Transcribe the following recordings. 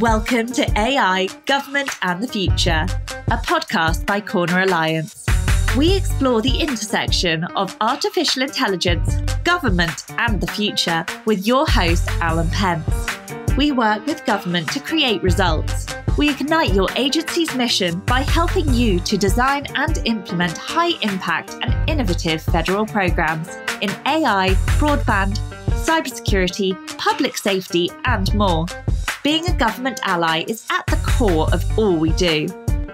Welcome to AI, Government and the Future, a podcast by Corner Alliance. We explore the intersection of artificial intelligence, government and the future with your host, Alan Pentz. We work with government to create results. We ignite your agency's mission by helping you to design and implement high-impact and innovative federal programs in AI, broadband, cybersecurity, public safety, and more. Being a government ally is at the core of all we do.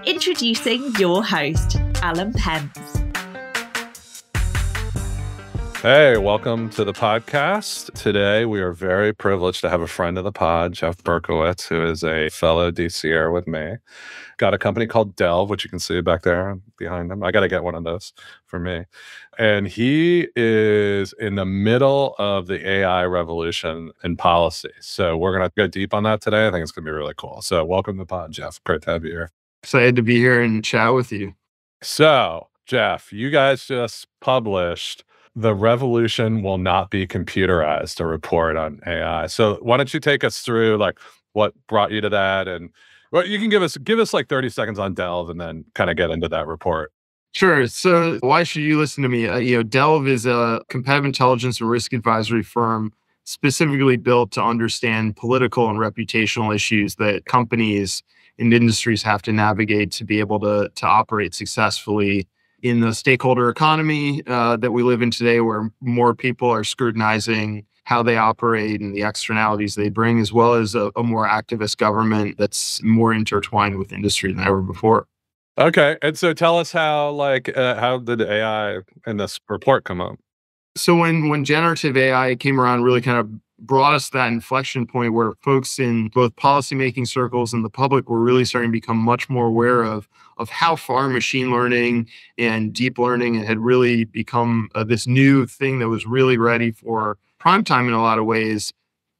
Introducing your host, Alan Pentz. Hey, welcome to the podcast. Today, we are very privileged to have a friend of the pod, Jeff Berkowitz, who is a fellow DCer with me. Got a company called Delve, which you can see back there behind him. I got to get one of those for me. And he is in the middle of the AI revolution in policy. So we're going to go deep on that today. I think it's going to be really cool. So welcome to the pod, Jeff. Great to have you here. Excited to be here and chat with you. So, Jeff, you guys just published The Revolution Will Not Be Computerized, a report on AI. So why don't you take us through like what brought you to that? And well, you can give us like 30 seconds on Delve and then kind of get into that report. Sure. So why should you listen to me? Delve is a competitive intelligence and risk advisory firm specifically built to understand political and reputational issues that companies and industries have to navigate to be able to operate successfully in the stakeholder economy that we live in today, where more people are scrutinizing how they operate and the externalities they bring, as well as a more activist government that's more intertwined with industry than ever before. Okay. And so tell us how did AI in this report come up? So when generative AI came around, really kind of brought us that inflection point where folks in both policymaking circles and the public were really starting to become much more aware of how far machine learning and deep learning had really become this new thing that was really ready for prime time in a lot of ways.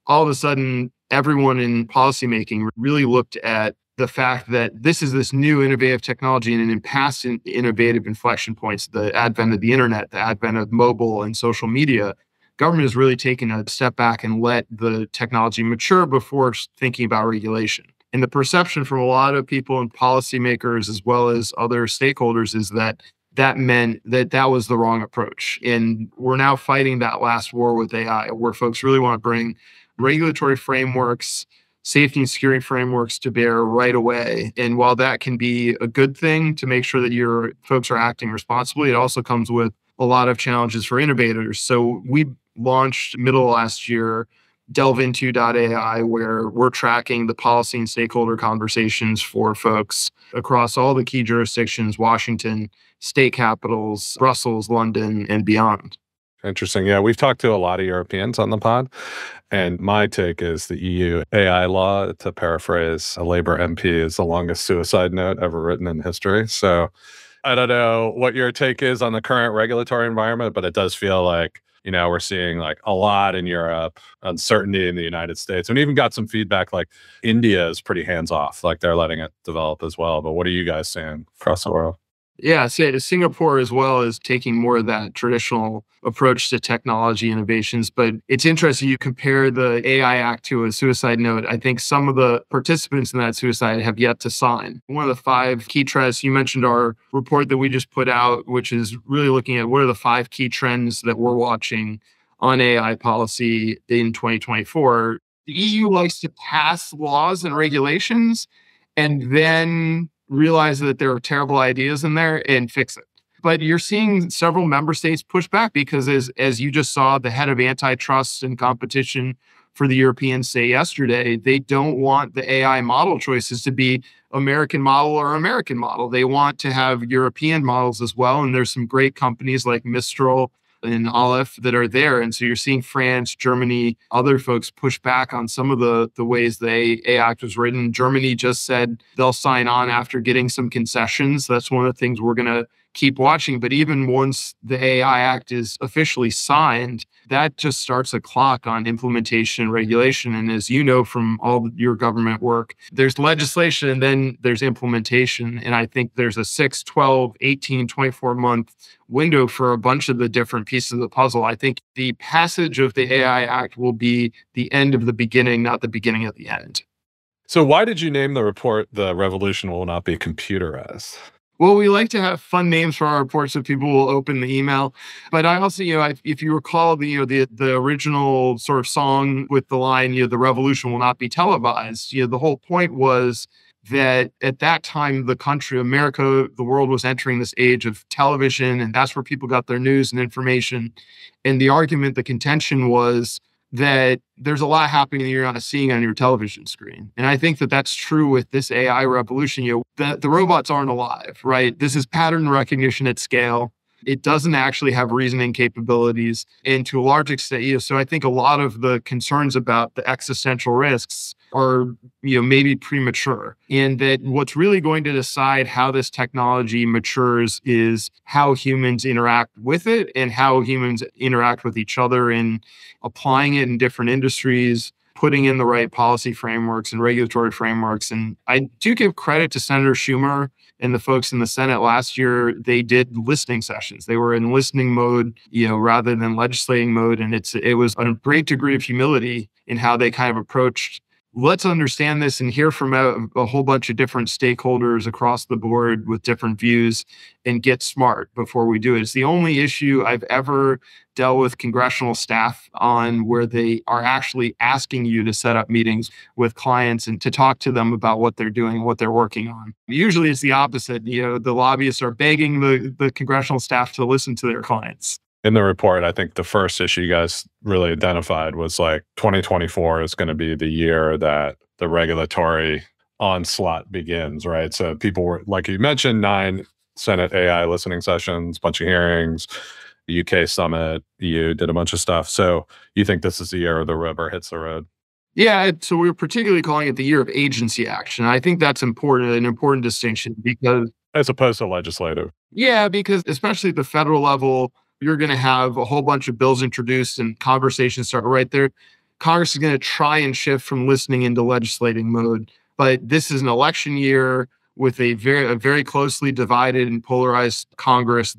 All of a sudden, everyone in policymaking really looked at the fact that this is this new innovative technology and in past innovative inflection points, the advent of the internet, the advent of mobile and social media. Government has really taken a step back and let the technology mature before thinking about regulation. And the perception from a lot of people and policymakers, as well as other stakeholders, is that meant that was the wrong approach. And we're now fighting that last war with AI, where folks really want to bring regulatory frameworks, safety and security frameworks to bear right away. And while that can be a good thing to make sure that your folks are acting responsibly, it also comes with a lot of challenges for innovators. So we launched middle of last year delveinto.ai, where we're tracking the policy and stakeholder conversations for folks across all the key jurisdictions, Washington, state capitals, Brussels, London, and beyond. Interesting. Yeah, we've talked to a lot of Europeans on the pod, and my take is the EU AI law, to paraphrase a Labour MP, is the longest suicide note ever written in history. So I don't know what your take is on the current regulatory environment, but it does feel like, we're seeing like a lot in Europe, uncertainty in the United States, and we even got some feedback like India is pretty hands-off, like they're letting it develop as well. But what are you guys seeing across the world? Yeah, Singapore as well is taking more of that traditional approach to technology innovations. But it's interesting, you compare the AI Act to a suicide note. I think some of the participants in that suicide have yet to sign. One of the 5 key trends, you mentioned our report that we just put out, which is really looking at what are the 5 key trends that we're watching on AI policy in 2024. The EU likes to pass laws and regulations and then realize that there are terrible ideas in there and fix it. But you're seeing several member states push back because as you just saw, the head of antitrust and competition for the Europeans say yesterday, they don't want the AI model choices to be American model or American model. They want to have European models as well. And there's some great companies like Mistral and Aleph that are there. And so you're seeing France, Germany, other folks push back on some of the ways the AI Act was written. Germany just said they'll sign on after getting some concessions. That's one of the things we're going to keep watching. But even once the AI Act is officially signed, that just starts a clock on implementation and regulation. And as you know from all your government work, there's legislation and then there's implementation. And I think there's a 6, 12, 18, 24-month window for a bunch of the different pieces of the puzzle. I think the passage of the AI Act will be the end of the beginning, not the beginning of the end. So why did you name the report "The Revolution Will Not Be Computerized"? Well, we like to have fun names for our reports so people will open the email. But I also, if you recall the original sort of song with the line, the revolution will not be televised. The whole point was that at that time, the country, America, the world was entering this age of television, and that's where people got their news and information. And the argument, the contention was that there's a lot happening that you're not seeing on your television screen. And I think that that's true with this AI revolution. The robots aren't alive, right? This is pattern recognition at scale. It doesn't actually have reasoning capabilities. And to a large extent, so I think a lot of the concerns about the existential risks are, maybe premature. And that what's really going to decide how this technology matures is how humans interact with it and how humans interact with each other in applying it in different industries, putting in the right policy frameworks and regulatory frameworks. And I do give credit to Senator Schumer and the folks in the Senate last year. They did listening sessions. They were in listening mode, rather than legislating mode. And it was a great degree of humility in how they kind of approached, let's understand this and hear from a whole bunch of different stakeholders across the board with different views and get smart before we do it. It's the only issue I've ever dealt with congressional staff on where they are actually asking you to set up meetings with clients and to talk to them about what they're doing, what they're working on. Usually it's the opposite. The lobbyists are begging the congressional staff to listen to their clients. In the report, I think the first issue you guys really identified was 2024 is going to be the year that the regulatory onslaught begins, right? So people were, like you mentioned, 9 Senate AI listening sessions, bunch of hearings, the UK summit, EU did a bunch of stuff. So you think this is the year the rubber hits the road? Yeah, so we're particularly calling it the year of agency action. I think that's an important distinction because... As opposed to legislative. Yeah, because especially at the federal level, you're going to have a whole bunch of bills introduced and conversations start right there. Congress is going to try and shift from listening into legislating mode. But this is an election year with a very closely divided and polarized Congress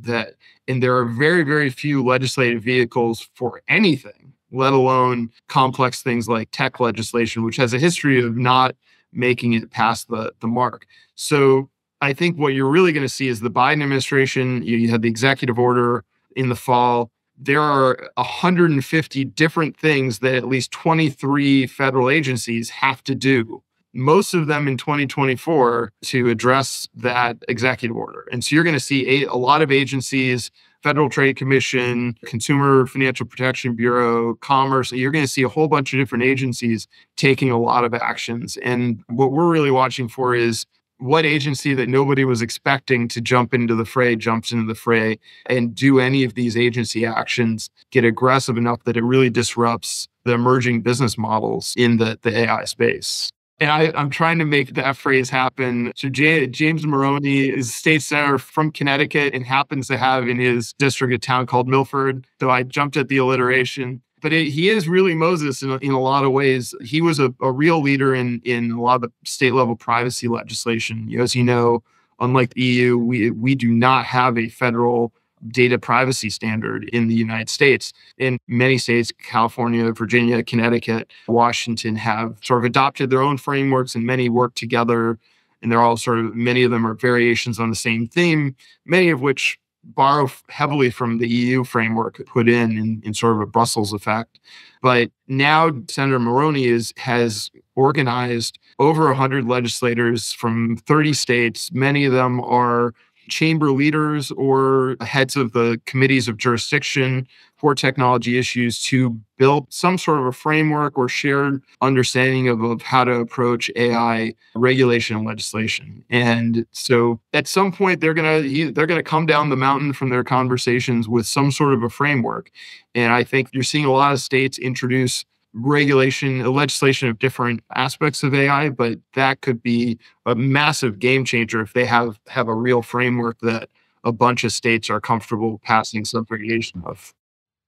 and there are very, very few legislative vehicles for anything, let alone complex things like tech legislation, which has a history of not making it past the mark. So I think what you're really going to see is the Biden administration, you had the executive order in the fall. There are 150 different things that at least 23 federal agencies have to do, most of them in 2024, to address that executive order. And so you're going to see a lot of agencies, Federal Trade Commission, Consumer Financial Protection Bureau, Commerce. You're going to see a whole bunch of different agencies taking a lot of actions. And what we're really watching for is what agency that nobody was expecting to jump into the fray jumps into the fray and do any of these agency actions, get aggressive enough that it really disrupts the emerging business models in the AI space. And I'm trying to make that phrase happen. So James Maroney is a state senator from Connecticut and happens to have in his district a town called Milford. So I jumped at the alliteration. But he is really Moses in a lot of ways. He was a real leader in a lot of the state level privacy legislation. As you know, unlike the EU, we do not have a federal data privacy standard in the United States. In many states, California, Virginia, Connecticut, Washington have sort of adopted their own frameworks and many work together. And they're all many of them are variations on the same theme, many of which borrow heavily from the EU framework put in sort of a Brussels effect. But now Senator Maroney has organized over 100 legislators from 30 states. Many of them are chamber leaders or heads of the committees of jurisdiction for technology issues to build some sort of a framework or shared understanding of how to approach AI regulation and legislation. And so at some point they're gonna come down the mountain from their conversations with some sort of a framework. And I think you're seeing a lot of states introduce legislation of different aspects of AI, but that could be a massive game changer if they have a real framework that a bunch of states are comfortable passing some variation of.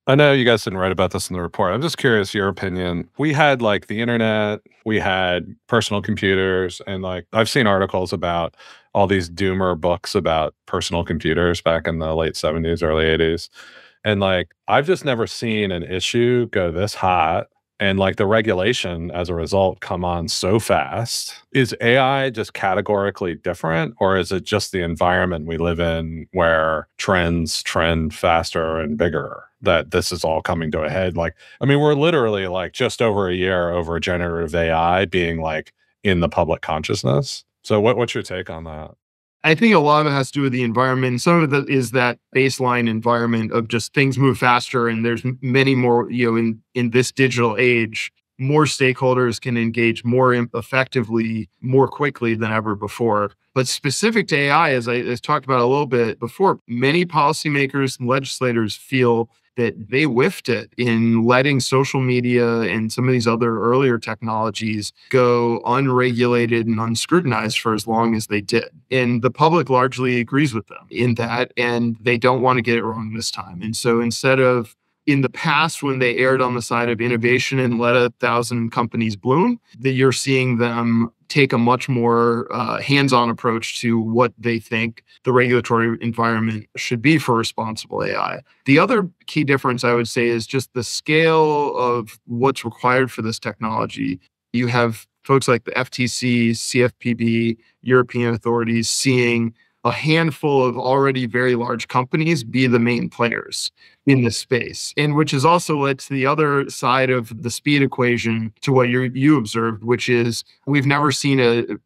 I know you guys didn't write about this in the report. I'm just curious your opinion. We had the internet, we had personal computers, and I've seen articles about all these doomer books about personal computers back in the late 70s, early 80s. And I've just never seen an issue go this hot and like the regulation as a result come on so fast. Is AI just categorically different, or is it just the environment we live in where trends trend faster and bigger, that this is all coming to a head? Like, I mean, we're literally like just over a year over generative AI being like in the public consciousness. So what's your take on that? I think a lot of it has to do with the environment. Some of it is that baseline environment of just things move faster, and there's many more, in this digital age, more stakeholders can engage more effectively, more quickly than ever before. But specific to AI, as I talked about a little bit before, many policymakers and legislators feel that they whiffed it in letting social media and some of these other earlier technologies go unregulated and unscrutinized for as long as they did. And the public largely agrees with them in that, and they don't want to get it wrong this time. And so instead of in the past, when they erred on the side of innovation and let 1,000 companies bloom, that you're seeing them take a much more hands-on approach to what they think the regulatory environment should be for responsible AI. The other key difference, I would say, is just the scale of what's required for this technology. You have folks like the FTC, CFPB, European authorities seeing a handful of already very large companies be the main players in this space, and which has also led to the other side of the speed equation to what you observed, which is we've never seen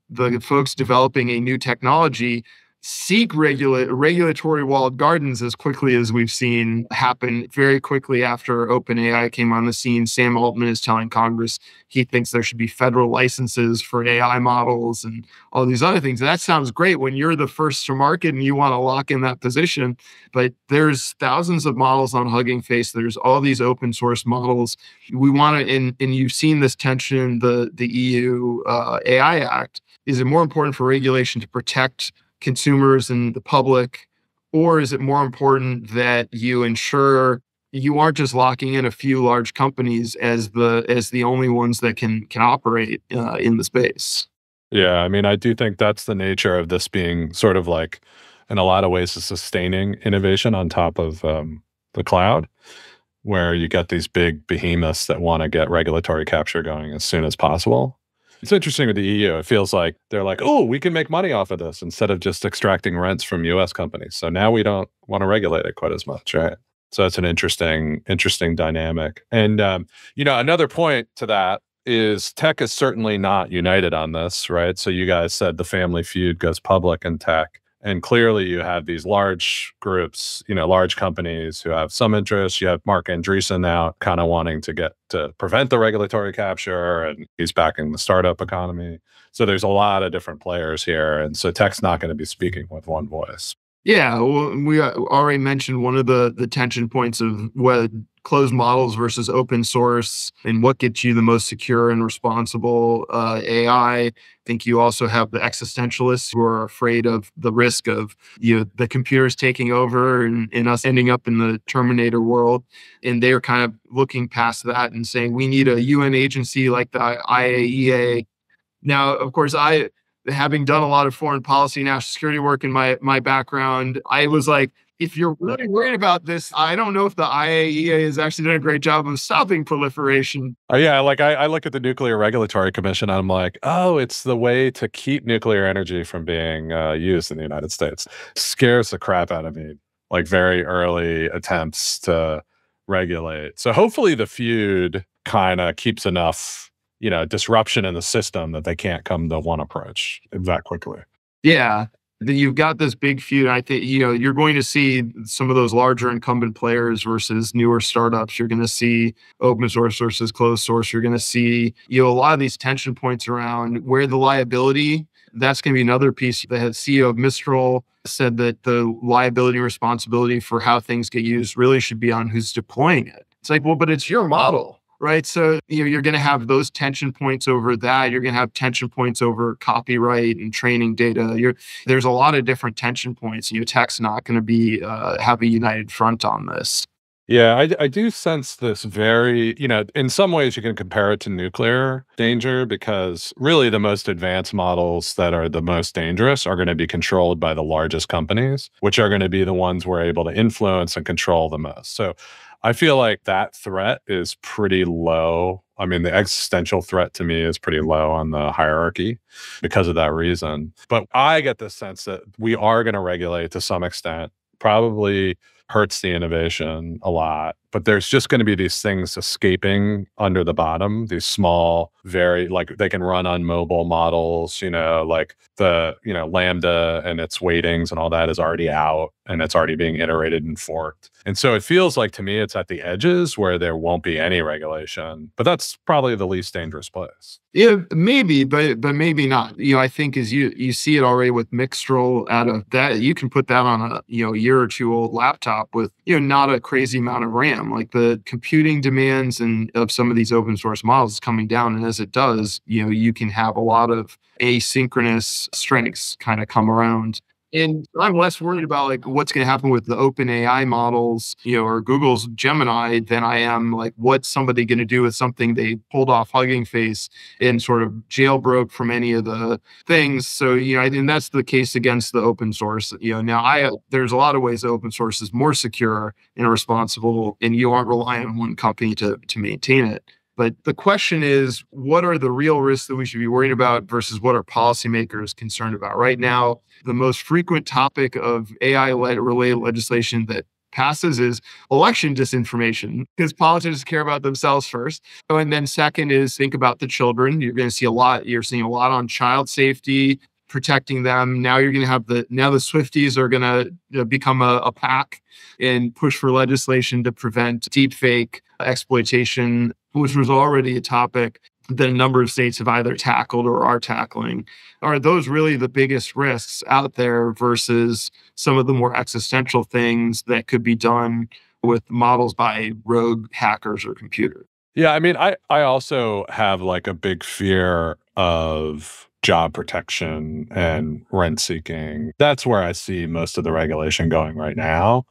the folks developing a new technology seek regulatory walled gardens as quickly as we've seen happen very quickly after OpenAI came on the scene. Sam Altman is telling Congress he thinks there should be federal licenses for AI models and all these other things. That sounds great when you're the first to market and you want to lock in that position, but there's thousands of models on Hugging Face. There's all these open source models. We want to, and you've seen this tension in the EU AI Act. Is it more important for regulation to protect consumers and the public, or is it more important that you ensure you aren't just locking in a few large companies as the only ones that can operate in the space? Yeah, I mean, I do think that's the nature of this being sort of like, in a lot of ways, a sustaining innovation on top of the cloud, where you get these big behemoths that want to get regulatory capture going as soon as possible. It's interesting with the EU. It feels like they're like, oh, we can make money off of this instead of just extracting rents from US companies. So now we don't want to regulate it quite as much, right? So it's an interesting dynamic. And, another point to that is tech is certainly not united on this, right? So you guys said the family feud goes public in tech. And clearly you have these large groups, large companies who have some interest. You have Mark Andreessen now kind of wanting to get to prevent the regulatory capture, and he's backing the startup economy. So there's a lot of different players here. And so tech's not going to be speaking with one voice. Yeah, well, we already mentioned one of the tension points of what closed models versus open source and what gets you the most secure and responsible AI. I think you also have the existentialists who are afraid of the risk of the computers taking over and us ending up in the Terminator world. And they're kind of looking past that and saying we need a UN agency like the IAEA. Now, of course, having done a lot of foreign policy, national security work in my background, I was like, if you're really worried about this, I don't know if the IAEA has actually done a great job of stopping proliferation. Oh, yeah. Like I look at the Nuclear Regulatory Commission, and I'm like, oh, it's the way to keep nuclear energy from being used in the United States. Scares the crap out of me, like very early attempts to regulate. So hopefully the feud kind of keeps enough disruption in the system that they can't come to one approach that quickly. Yeah. You've got this big feud. I think, you're going to see some of those larger incumbent players versus newer startups. You're going to see open source versus closed source. You're going to see, a lot of these tension points around where the liability, that's going to be another piece. The CEO of Mistral said that the liability and responsibility for how things get used really should be on who's deploying it. It's like, well, but it's your model. Right. So you're going to have those tension points over that. You're going to have tension points over copyright and training data. There's a lot of different tension points. Tech's not going to be have a united front on this. Yeah, I do sense this very, in some ways you can compare it to nuclear danger, because really the most advanced models that are the most dangerous are going to be controlled by the largest companies, which are going to be the ones we're able to influence and control the most. So I feel like that threat is pretty low. I mean, the existential threat to me is pretty low on the hierarchy because of that reason. But I get the sense that we are going to regulate to some extent, probably hurts the innovation a lot. But there's just going to be these things escaping under the bottom, these small, very, like they can run on mobile models, like the, Lambda and its weightings and all that is already out and it's already being iterated and forked. And so it feels like to me, it's at the edges where there won't be any regulation, but that's probably the least dangerous place. Yeah, maybe, but maybe not. I think as you see it already with Mixtral out of that, you can put that on a year or two old laptop with not a crazy amount of RAM. Like the computing demands and of some of these open source models is coming down, and as it does, you can have a lot of asynchronous strengths kind of come around. And I'm less worried about like what's going to happen with the open AI models, or Google's Gemini than I am like what's somebody going to do with something they pulled off Hugging Face and sort of jailbroke from any of the things. So, I think that's the case against the open source. Now there's a lot of ways that open source is more secure and responsible, and you aren't relying on one company to maintain it. But the question is, what are the real risks that we should be worried about versus what are policymakers concerned about? Right now, the most frequent topic of AI-related legislation that passes is election disinformation, because politicians care about themselves first. And then second is think about the children. You're seeing a lot on child safety, protecting them. Now you're going to have the Swifties are going to become a pack and push for legislation to prevent deepfake exploitation, which was already a topic that a number of states have either tackled or are tackling. Are those really the biggest risks out there versus some of the more existential things that could be done with models by rogue hackers or computers? Yeah, I mean, I also have like a big fear of job protection and rent seeking. That's where I see most of the regulation going right now,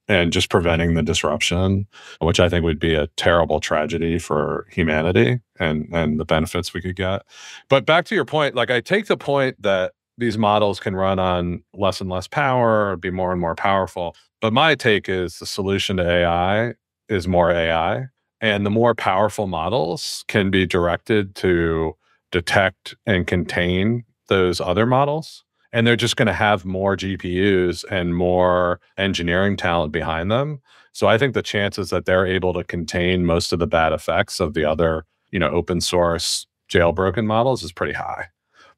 and just preventing the disruption, which I think would be a terrible tragedy for humanity and the benefits we could get. But back to your point, like I take the point that these models can run on less and less power or be more and more powerful. But my take is the solution to AI is more AI. And the more powerful models can be directed to detect and contain those other models. And they're just going to have more GPUs and more engineering talent behind them. So I think the chances that they're able to contain most of the bad effects of the other, open source jailbroken models is pretty high,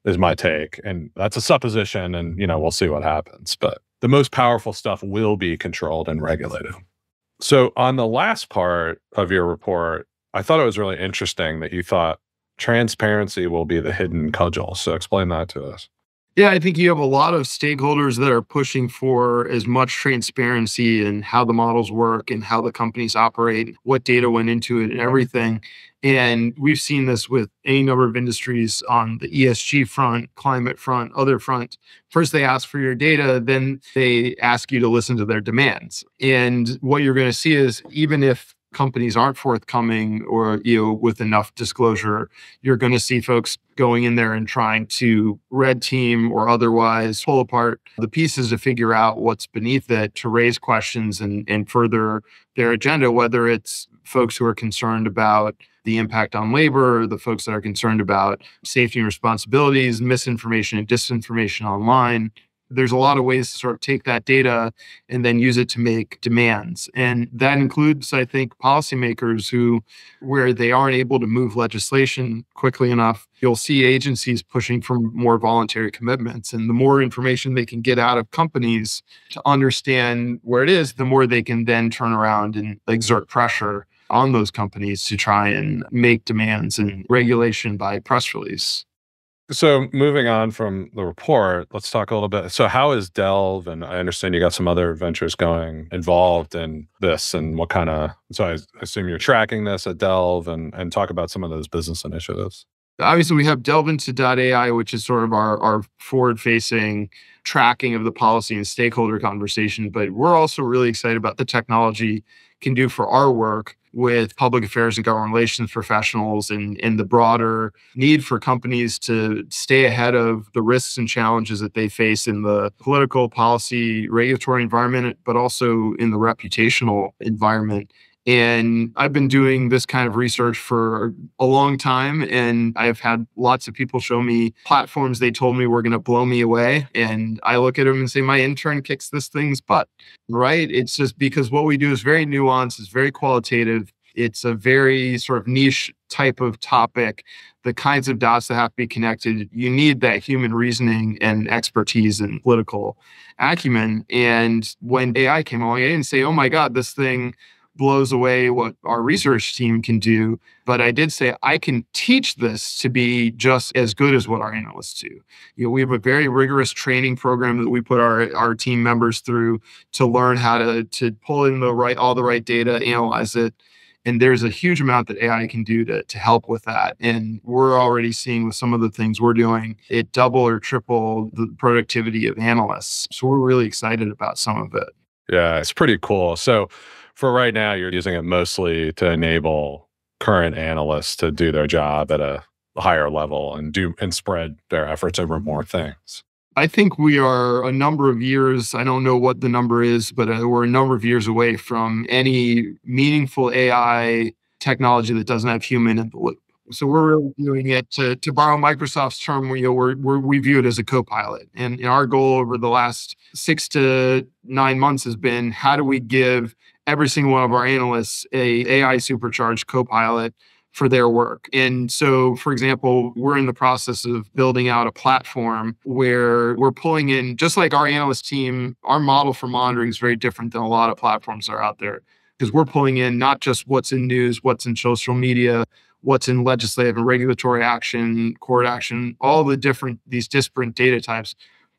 is my take. And that's a supposition, and, we'll see what happens. But the most powerful stuff will be controlled and regulated. So on the last part of your report, I thought it was really interesting that you thought transparency will be the hidden cudgel. So explain that to us. Yeah, I think you have a lot of stakeholders that are pushing for as much transparency in how the models work and how the companies operate, what data went into it and everything. And we've seen this with any number of industries on the ESG front, climate front, other front. First, they ask for your data, then they ask you to listen to their demands. And what you're going to see is even if companies aren't forthcoming or with enough disclosure, you're going to see folks going in there and trying to red team or otherwise pull apart the pieces to figure out what's beneath it to raise questions and further their agenda, whether it's folks who are concerned about the impact on labor, or the folks that are concerned about safety and responsibilities, misinformation and disinformation online. There's a lot of ways to sort of take that data and then use it to make demands. And that includes, I think, policymakers where they aren't able to move legislation quickly enough, you'll see agencies pushing for more voluntary commitments. And the more information they can get out of companies to understand where it is, the more they can then turn around and exert pressure on those companies to try and make demands and regulation by press release. So moving on from the report, let's talk a little bit. So how is Delve, and I understand you got some other ventures involved in this, and so I assume you're tracking this at Delve and talk about some of those business initiatives. Obviously, we have Delve into .ai, which is sort of our forward-facing tracking of the policy and stakeholder conversation. But we're also really excited about the technology can do for our work with public affairs and government relations professionals and the broader need for companies to stay ahead of the risks and challenges that they face in the political, policy, regulatory environment, but also in the reputational environment. And I've been doing this kind of research for a long time. And I've had lots of people show me platforms they told me were going to blow me away. And I look at them and say, my intern kicks this thing's butt, right? It's just because what we do is very nuanced, it's very qualitative. It's a very sort of niche type of topic. The kinds of dots that have to be connected, you need that human reasoning and expertise and political acumen. And when AI came along, I didn't say, oh my God, this thing blows away what our research team can do. But I did say, I can teach this to be just as good as what our analysts do. We have a very rigorous training program that we put our team members through to learn how to pull in all the right data, analyze it. And there's a huge amount that AI can do to help with that. And we're already seeing with some of the things we're doing, it double or triple the productivity of analysts. So we're really excited about some of it. Yeah, it's pretty cool. So for right now, you're using it mostly to enable current analysts to do their job at a higher level and spread their efforts over more things. I think we are a number of years, I don't know what the number is, but we're a number of years away from any meaningful AI technology that doesn't have human in the loop. So we're really viewing it, to borrow Microsoft's term, we view it as a co-pilot. And our goal over the last 6 to 9 months has been, how do we give every single one of our analysts a AI supercharged co-pilot for their work? And so, for example, we're in the process of building out a platform where we're pulling in, just like our analyst team, our model for monitoring is very different than a lot of platforms that are out there, because we're pulling in not just what's in news, what's in social media, what's in legislative and regulatory action, court action, all these disparate data types.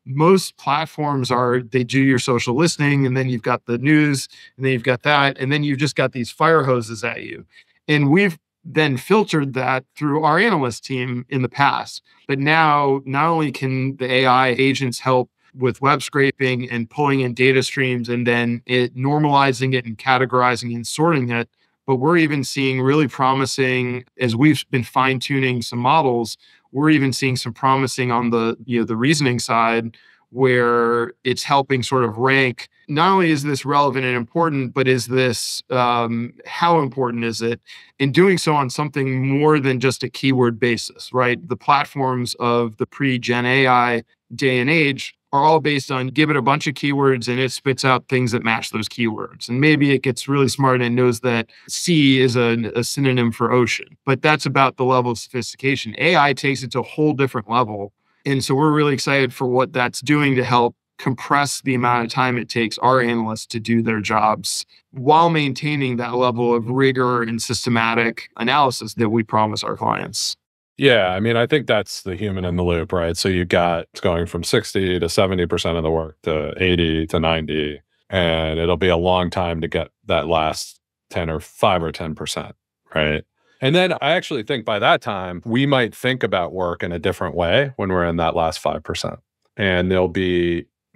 Most platforms they do your social listening, and then you've got the news, and then you've got that, and then you've just got these fire hoses at you. And we've then filtered that through our analyst team in the past. But now, not only can the AI agents help with web scraping and pulling in data streams and then normalizing it and categorizing and sorting it, but we're even seeing really promising, as we've been fine-tuning some models, we're even seeing some promising on the reasoning side, where it's helping sort of rank, not only is this relevant and important, but is this, how important is it? And doing so on something more than just a keyword basis, right? The platforms of the pre-Gen AI day and age are all based on, give it a bunch of keywords and it spits out things that match those keywords. And maybe it gets really smart and knows that sea is a synonym for ocean, but that's about the level of sophistication. AI takes it to a whole different level. And so we're really excited for what that's doing to help compress the amount of time it takes our analysts to do their jobs while maintaining that level of rigor and systematic analysis that we promise our clients. Yeah, I mean, I think that's the human in the loop, right? So you got going from 60 to 70% of the work to 80 to 90, and it'll be a long time to get that last 10 or 5 or 10%, right? And then I actually think by that time, we might think about work in a different way when we're in that last 5%. And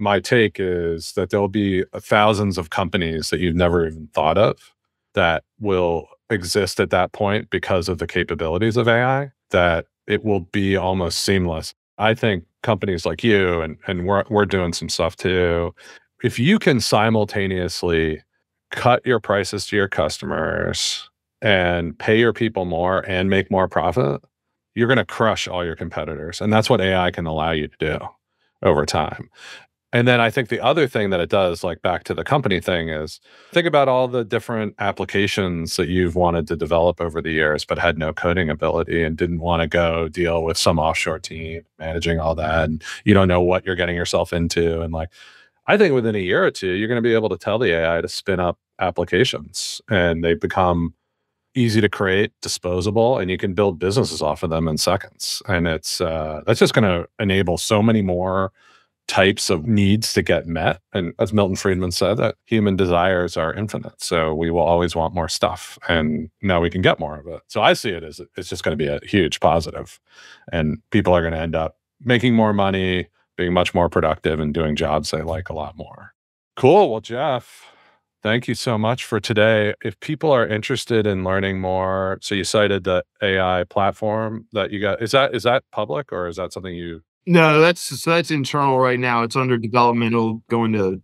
my take is that there'll be thousands of companies that you've never even thought of that will exist at that point because of the capabilities of AI, that it will be almost seamless. I think companies like you, and we're doing some stuff too, if you can simultaneously cut your prices to your customers and pay your people more and make more profit, you're going to crush all your competitors. And that's what AI can allow you to do over time. And then I think the other thing that it does, like back to the company thing, is think about all the different applications that you've wanted to develop over the years, but had no coding ability and didn't want to go deal with some offshore team managing all that. And you don't know what you're getting yourself into. And I think within a year or two, you're going to be able to tell the AI to spin up applications, and they become easy to create, disposable, and you can build businesses off of them in seconds. And that's just going to enable so many more types of needs to get met. And as Milton Friedman said, that human desires are infinite. So we will always want more stuff, and now we can get more of it. So I see it as it's just going to be a huge positive, and people are going to end up making more money, being much more productive, and doing jobs they like a lot more. Cool. Well, Jeff, thank you so much for today. If people are interested in learning more, so you cited the AI platform that you got. Is that public, or is that something you? No, that's internal right now. It's under development. It'll go into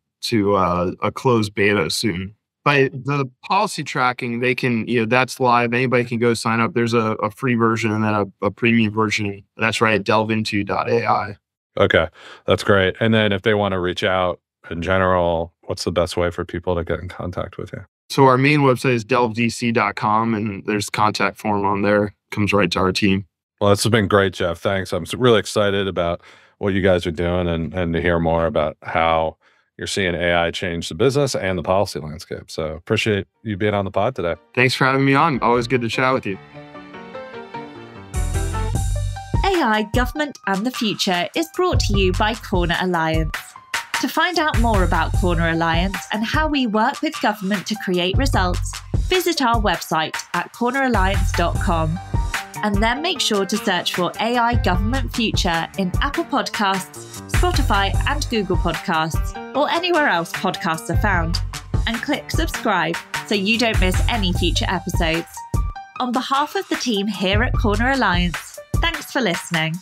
a closed beta soon. But the policy tracking, they can, that's live. Anybody can go sign up. There's a free version and then a premium version. That's right at delveinto.ai. Okay, that's great. And then if they want to reach out in general, what's the best way for people to get in contact with you? So our main website is delvedc.com, and there's contact form on there. Comes right to our team. Well, this has been great, Jeff. Thanks. I'm really excited about what you guys are doing and to hear more about how you're seeing AI change the business and the policy landscape. So appreciate you being on the pod today. Thanks for having me on. Always good to chat with you. AI, Government and the Future is brought to you by Corner Alliance. To find out more about Corner Alliance and how we work with government to create results, visit our website at corneralliance.com. And then make sure to search for AI Government Future in Apple Podcasts, Spotify and Google Podcasts, or anywhere else podcasts are found. And click subscribe so you don't miss any future episodes. On behalf of the team here at Corner Alliance, thanks for listening.